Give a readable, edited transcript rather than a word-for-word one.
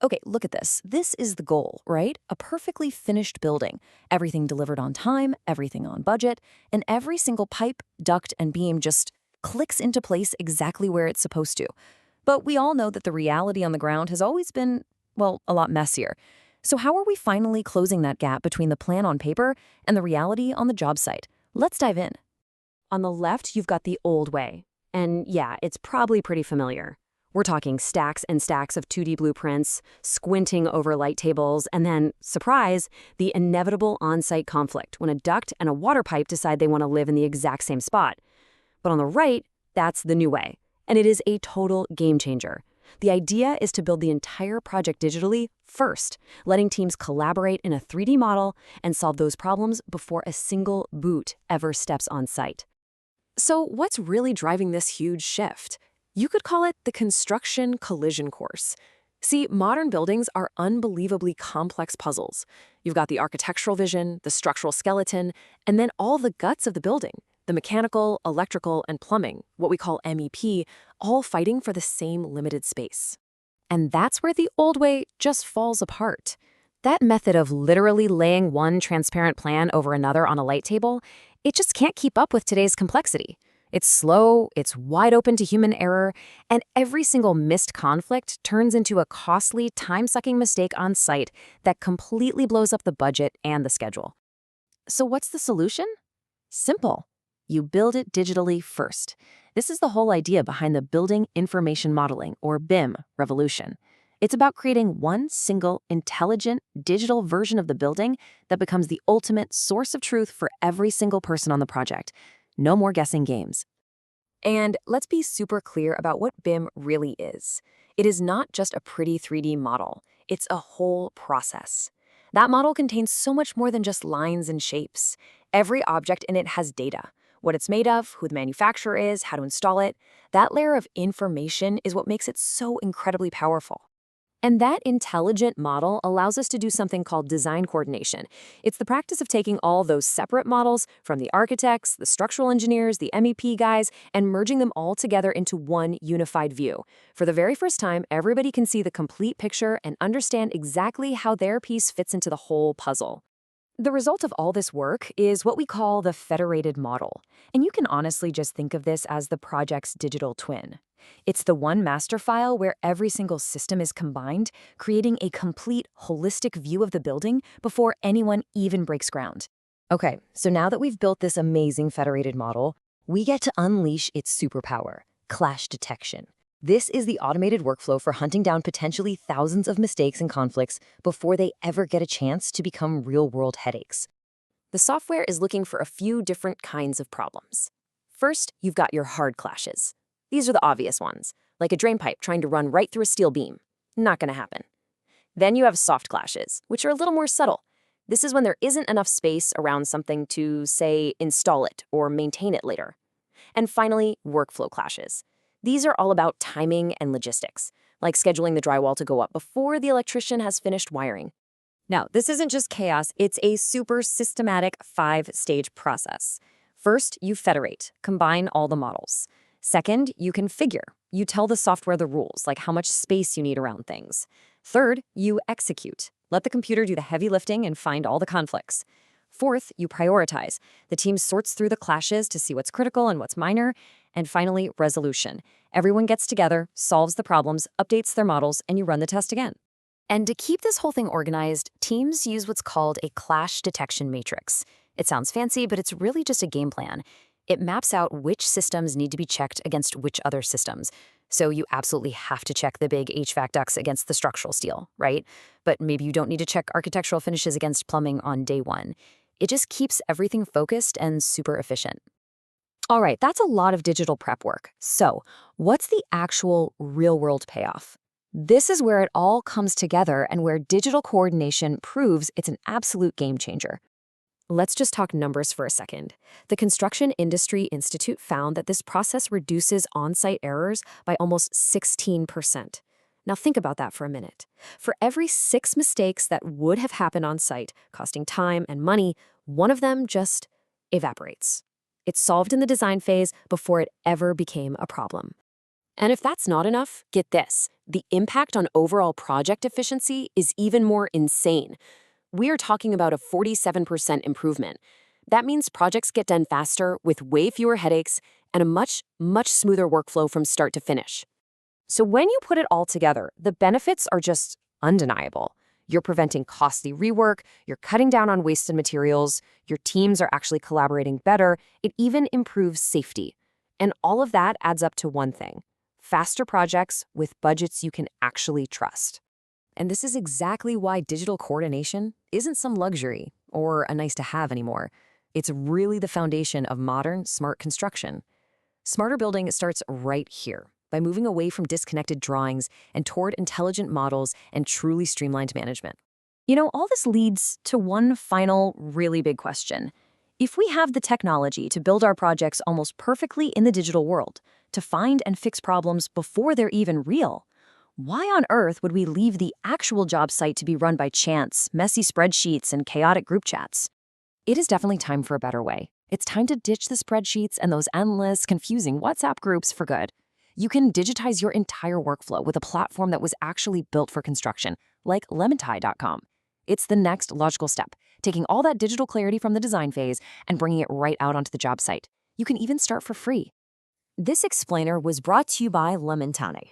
Okay, look at this. This is the goal, right? A perfectly finished building. Everything delivered on time, everything on budget, and every single pipe, duct, and beam just clicks into place exactly where it's supposed to. But we all know that the reality on the ground has always been, well, a lot messier. So how are we finally closing that gap between the plan on paper and the reality on the job site? Let's dive in. On the left, you've got the old way. And yeah, it's probably pretty familiar. We're talking stacks and stacks of 2D blueprints, squinting over light tables, and then, surprise, the inevitable on-site conflict when a duct and a water pipe decide they want to live in the exact same spot. But on the right, that's the new way. And it is a total game changer. The idea is to build the entire project digitally first, letting teams collaborate in a 3D model and solve those problems before a single boot ever steps on site. So what's really driving this huge shift? You could call it the construction collision course. See, modern buildings are unbelievably complex puzzles. You've got the architectural vision, the structural skeleton, and then all the guts of the building, the mechanical, electrical, and plumbing, what we call MEP, all fighting for the same limited space. And that's where the old way just falls apart. That method of literally laying one transparent plan over another on a light table, it just can't keep up with today's complexity. It's slow, it's wide open to human error, and every single missed conflict turns into a costly, time-sucking mistake on site that completely blows up the budget and the schedule. So what's the solution? Simple. You build it digitally first. This is the whole idea behind the Building Information Modeling, or BIM, revolution. It's about creating one single, intelligent, digital version of the building that becomes the ultimate source of truth for every single person on the project. No more guessing games. And let's be super clear about what BIM really is. It is not just a pretty 3D model. It's a whole process. That model contains so much more than just lines and shapes. Every object in it has data. What it's made of, who the manufacturer is, how to install it. That layer of information is what makes it so incredibly powerful. And that intelligent model allows us to do something called design coordination. It's the practice of taking all those separate models from the architects, the structural engineers, the MEP guys, and merging them all together into one unified view. For the very first time, everybody can see the complete picture and understand exactly how their piece fits into the whole puzzle. The result of all this work is what we call the federated model. And you can honestly just think of this as the project's digital twin. It's the one master file where every single system is combined, creating a complete, holistic view of the building before anyone even breaks ground. Okay, so now that we've built this amazing federated model, we get to unleash its superpower, clash detection. This is the automated workflow for hunting down potentially thousands of mistakes and conflicts before they ever get a chance to become real-world headaches. The software is looking for a few different kinds of problems. First, you've got your hard clashes. These are the obvious ones, like a drain pipe trying to run right through a steel beam. Not going to happen. Then you have soft clashes, which are a little more subtle. This is when there isn't enough space around something to, say, install it or maintain it later. And finally, workflow clashes. These are all about timing and logistics, like scheduling the drywall to go up before the electrician has finished wiring. Now, this isn't just chaos, it's a super systematic 5-stage process. First, you federate, combine all the models. Second, you configure. You tell the software the rules, like how much space you need around things. Third, you execute. Let the computer do the heavy lifting and find all the conflicts. Fourth, you prioritize. The team sorts through the clashes to see what's critical and what's minor. And finally, resolution. Everyone gets together, solves the problems, updates their models, and you run the test again. And to keep this whole thing organized, teams use what's called a clash detection matrix. It sounds fancy, but it's really just a game plan. It maps out which systems need to be checked against which other systems. So you absolutely have to check the big HVAC ducts against the structural steel, right? But maybe you don't need to check architectural finishes against plumbing on day one. It just keeps everything focused and super efficient. All right, that's a lot of digital prep work. So what's the actual real-world payoff? This is where it all comes together and where digital coordination proves it's an absolute game changer. Let's just talk numbers for a second. The Construction Industry Institute found that this process reduces on-site errors by almost 16%. Now think about that for a minute. For every 6 mistakes that would have happened on site, costing time and money, one of them just evaporates. It's solved in the design phase before it ever became a problem. And if that's not enough, get this. The impact on overall project efficiency is even more insane. We are talking about a 47% improvement. That means projects get done faster with way fewer headaches and a much, much smoother workflow from start to finish. So when you put it all together, the benefits are just undeniable. You're preventing costly rework, you're cutting down on wasted materials, your teams are actually collaborating better, it even improves safety. And all of that adds up to one thing: faster projects with budgets you can actually trust. And this is exactly why digital coordination isn't some luxury or a nice to have anymore. It's really the foundation of modern, smart construction. Smarter building starts right here, by moving away from disconnected drawings and toward intelligent models and truly streamlined management. All this leads to one final, really big question. If we have the technology to build our projects almost perfectly in the digital world, to find and fix problems before they're even real, why on earth would we leave the actual job site to be run by chance, messy spreadsheets, and chaotic group chats? It is definitely time for a better way. It's time to ditch the spreadsheets and those endless, confusing WhatsApp groups for good. You can digitize your entire workflow with a platform that was actually built for construction, like Lementai.com. It's the next logical step, taking all that digital clarity from the design phase and bringing it right out onto the job site. You can even start for free. This explainer was brought to you by Lementai.